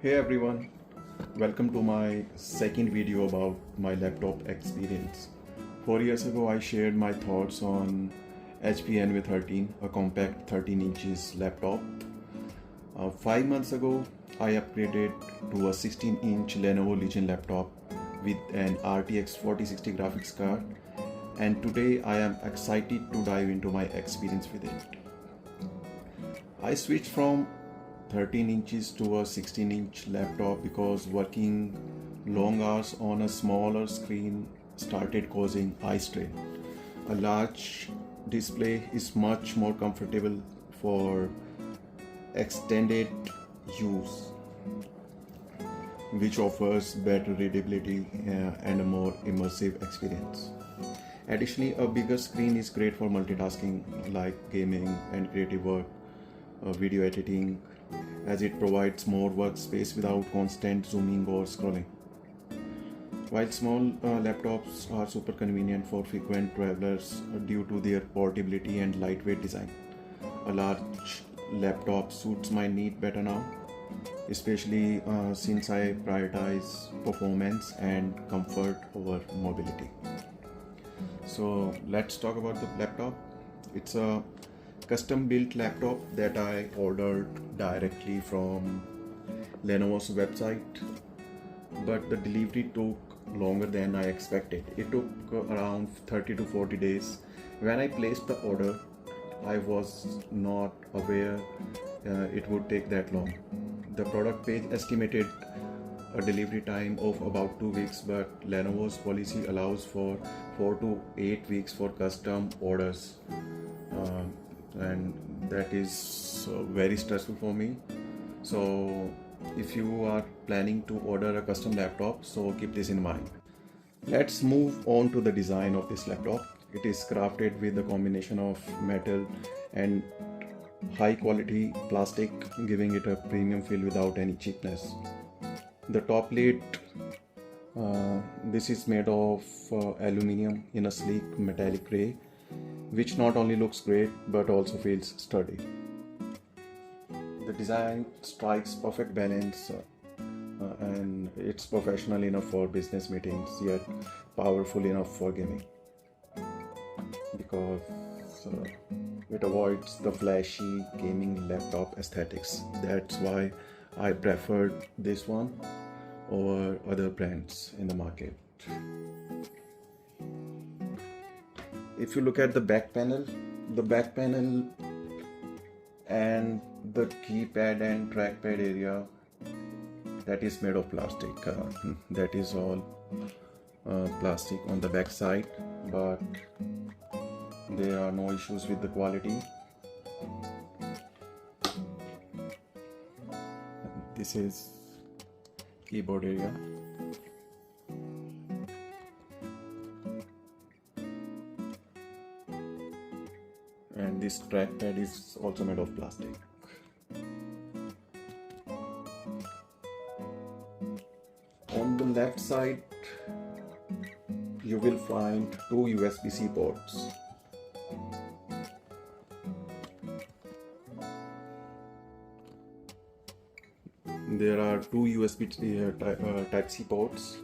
Hey everyone, welcome to my second video about my laptop experience. 4 years ago I shared my thoughts on HP NV13, a compact 13 inches laptop. 5 months ago I upgraded to a 16-inch Lenovo Legion laptop with an RTX 4060 graphics card, and today I am excited to dive into my experience with it. I switched from 13 inches to a 16-inch laptop because working long hours on a smaller screen started causing eye strain. A large display is much more comfortable for extended use, which offers better readability and a more immersive experience. Additionally, a bigger screen is great for multitasking like gaming and creative work, video editing, as it provides more workspace without constant zooming or scrolling. While small laptops are super convenient for frequent travelers due to their portability and lightweight design, a large laptop suits my need better now, especially since I prioritize performance and comfort over mobility. So let's talk about the laptop. It's a custom built laptop that I ordered directly from Lenovo's website, but the delivery took longer than I expected. It took around 30 to 40 days. When I placed the order, I was not aware it would take that long. The product page estimated a delivery time of about 2 weeks, but Lenovo's policy allows for 4 to 8 weeks for custom orders. And that is very stressful for me. So if you are planning to order a custom laptop, so keep this in mind. Let's move on to the design of this laptop. It is crafted with a combination of metal and high quality plastic, giving it a premium feel without any cheapness. The top lid, this is made of aluminum in a sleek metallic gray, which not only looks great but also feels sturdy. The design strikes perfect balance and it's professional enough for business meetings yet powerful enough for gaming, because it avoids the flashy gaming laptop aesthetics. That's why I preferred this one over other brands in the market. If you look at the back panel and the keypad and trackpad area, that is made of plastic. That is all plastic on the back side, but there are no issues with the quality. This is keyboard area. And this trackpad is also made of plastic. On the left side, you will find two USB-C ports. There are two USB Type-C ports,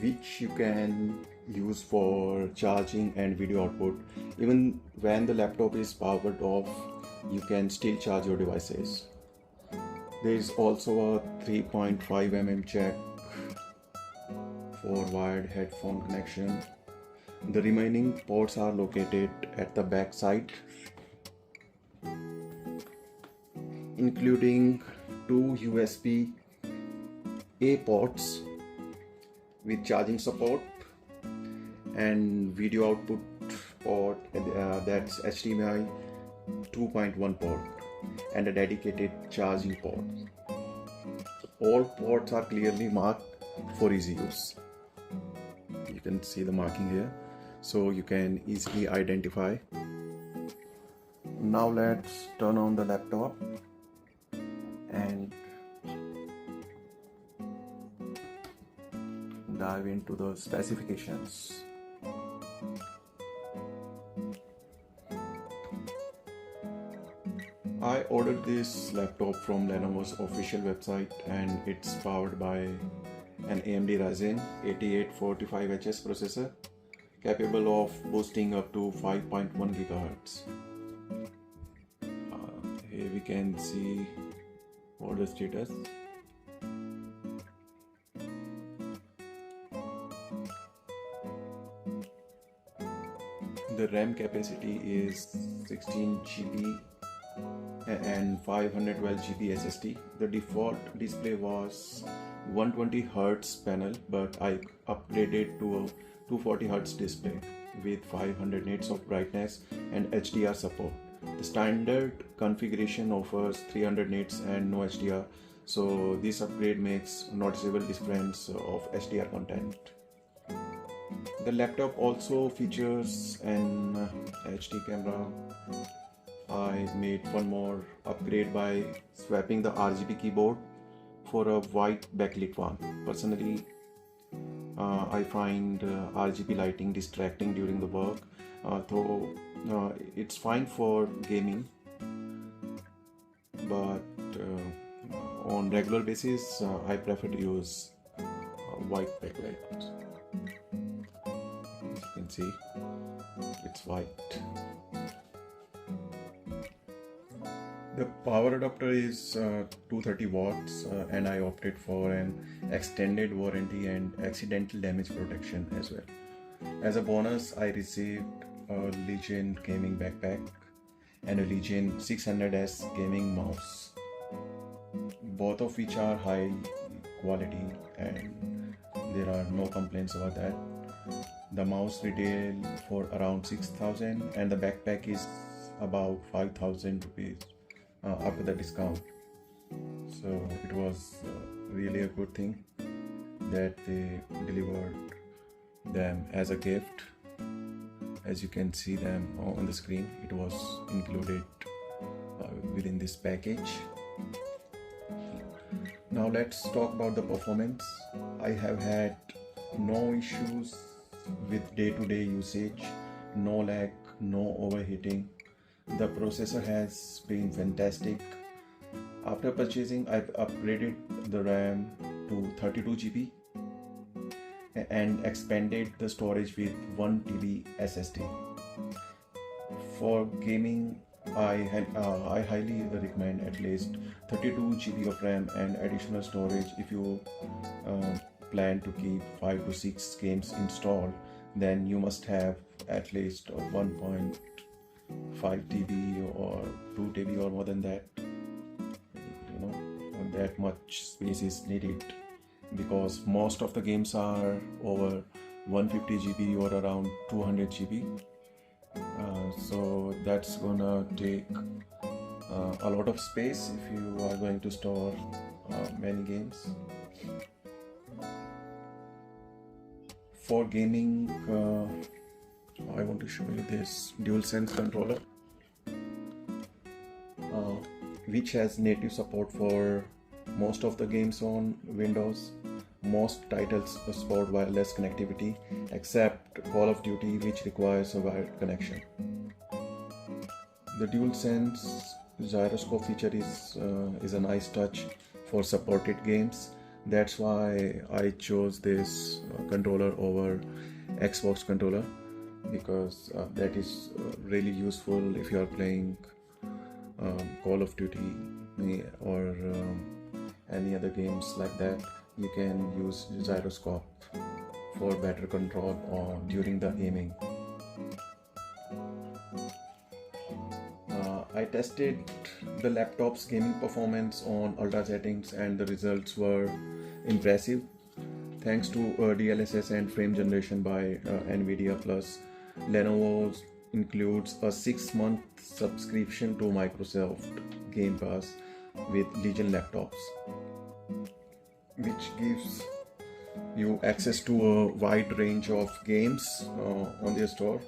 which you can use for charging and video output. Even when the laptop is powered off, you can still charge your devices. There is also a 3.5 mm jack for wired headphone connection. The remaining ports are located at the back side, including two USB-A ports with charging support and video output port, that's HDMI 2.1 port, and a dedicated charging port. All ports are clearly marked for easy use. You can see the marking here, so you can easily identify. Now let's turn on the laptop and dive into the specifications. I ordered this laptop from Lenovo's official website, and it's powered by an AMD Ryzen 8845HS processor capable of boosting up to 5.1 GHz. Here we can see order status. The RAM capacity is 16 GB and 512 GB SSD. The default display was 120 Hz panel, but I upgraded to a 240 Hz display with 500 nits of brightness and HDR support. The standard configuration offers 300 nits and no HDR, so this upgrade makes noticeable difference of HDR content. The laptop also features an HD camera. I made one more upgrade by swapping the RGB keyboard for a white backlit one. Personally, I find RGB lighting distracting during the work, though it's fine for gaming, but on regular basis I prefer to use white backlight. As you can see, it's white. The power adapter is 230 watts and I opted for an extended warranty and accidental damage protection as well. As a bonus, I received a Legion gaming backpack and a Legion 600S gaming mouse, both of which are high quality and there are no complaints about that. The mouse retail for around 6,000 and the backpack is about 5,000 rupees after the discount. So it was really a good thing that they delivered them as a gift. As you can see them on the screen, it was included within this package. Now let's talk about the performance. I have had no issues with day-to-day usage, no lag, no overheating. The processor has been fantastic. After purchasing, I've upgraded the RAM to 32 GB and expanded the storage with 1 TB SSD. For gaming, I highly recommend at least 32 GB of RAM and additional storage. If you plan to keep 5 to 6 games installed, then you must have at least 1.5 TB or 2 TB or more than that. That much space is needed because most of the games are over 150 GB or around 200 GB. So that's gonna take a lot of space if you are going to store many games. For gaming, I want to show you this DualSense controller, which has native support for most of the games on Windows. Most titles support wireless connectivity except Call of Duty, which requires a wired connection. The DualSense gyroscope feature is a nice touch for supported games. That's why I chose this controller over Xbox controller, because that is really useful if you are playing Call of Duty or any other games like that. You can use gyroscope for better control during the aiming. I tested the laptop's gaming performance on ultra settings and the results were impressive. Thanks to DLSS and frame generation by NVIDIA Plus, Lenovo includes a 6-month subscription to Microsoft Game Pass with Legion laptops, which gives you access to a wide range of games on their store.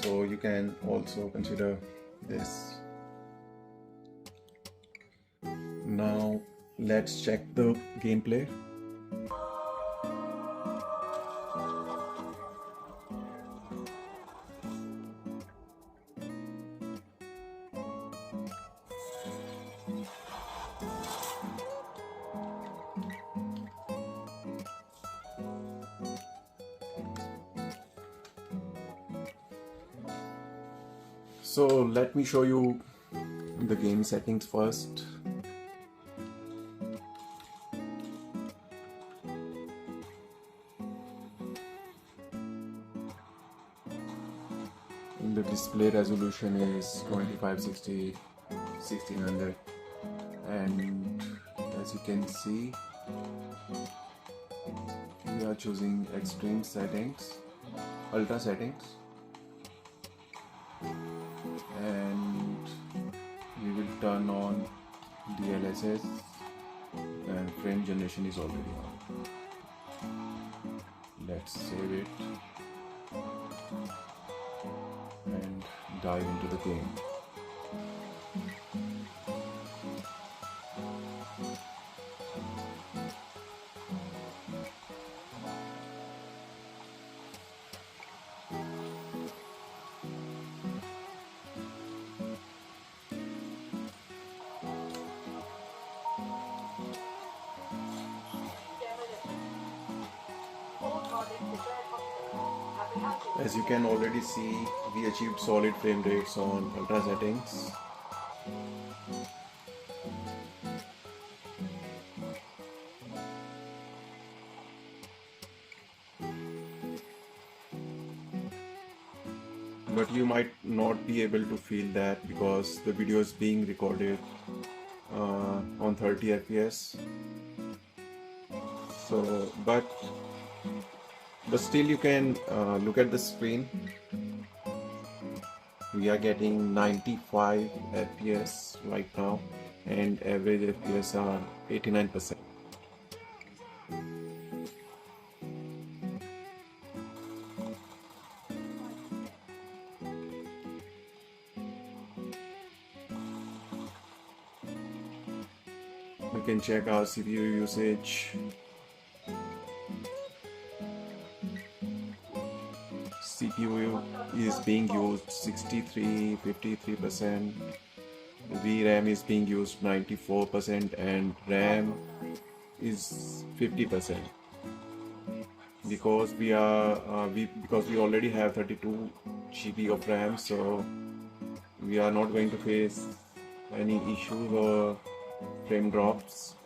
So you can also consider this. Now let's check the gameplay. So let me show you the game settings first. The display resolution is 2560 1600, and as you can see, we are choosing extreme settings, ultra settings, and we will turn on DLSS, and frame generation is already on. Let's save it and dive into the game. As you can already see, we achieved solid frame rates on ultra settings. But you might not be able to feel that because the video is being recorded on 30 FPS. So, but still you can look at the screen. We are getting 95 FPS right now, and average FPS are 89%. We can check our CPU usage. CPU is being used 53%, VRAM is being used 94%, and RAM is 50%. Because we already have 32 GB of RAM, so we are not going to face any issues or frame drops.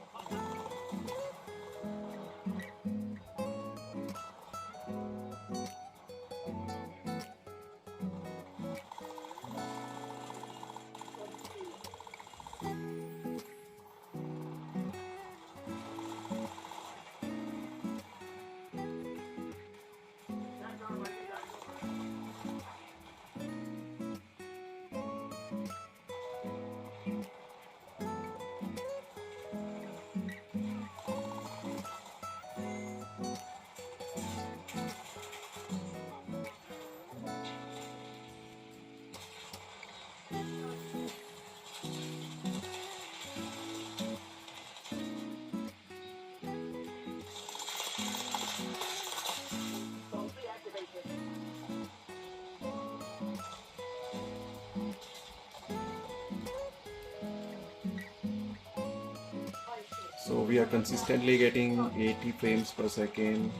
So we are consistently getting 80 frames per second.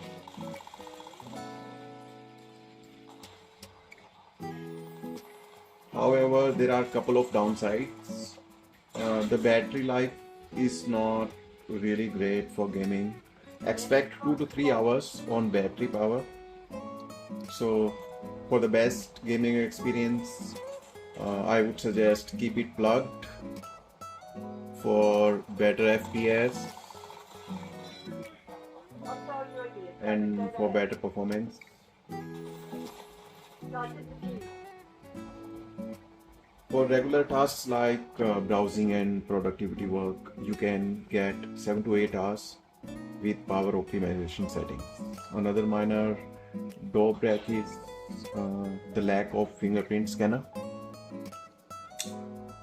However, there are a couple of downsides. The battery life is not really great for gaming. Expect 2 to 3 hours on battery power. So for the best gaming experience, I would suggest keep it plugged for better FPS and for better performance. For regular tasks like browsing and productivity work, you can get 7 to 8 hours with power optimization settings. Another minor drawback is the lack of fingerprint scanner.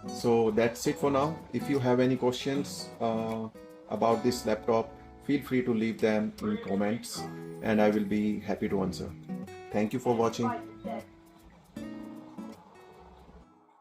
So that's it for now. If you have any questions about this laptop, feel free to leave them in comments and I will be happy to answer. Thank you for watching.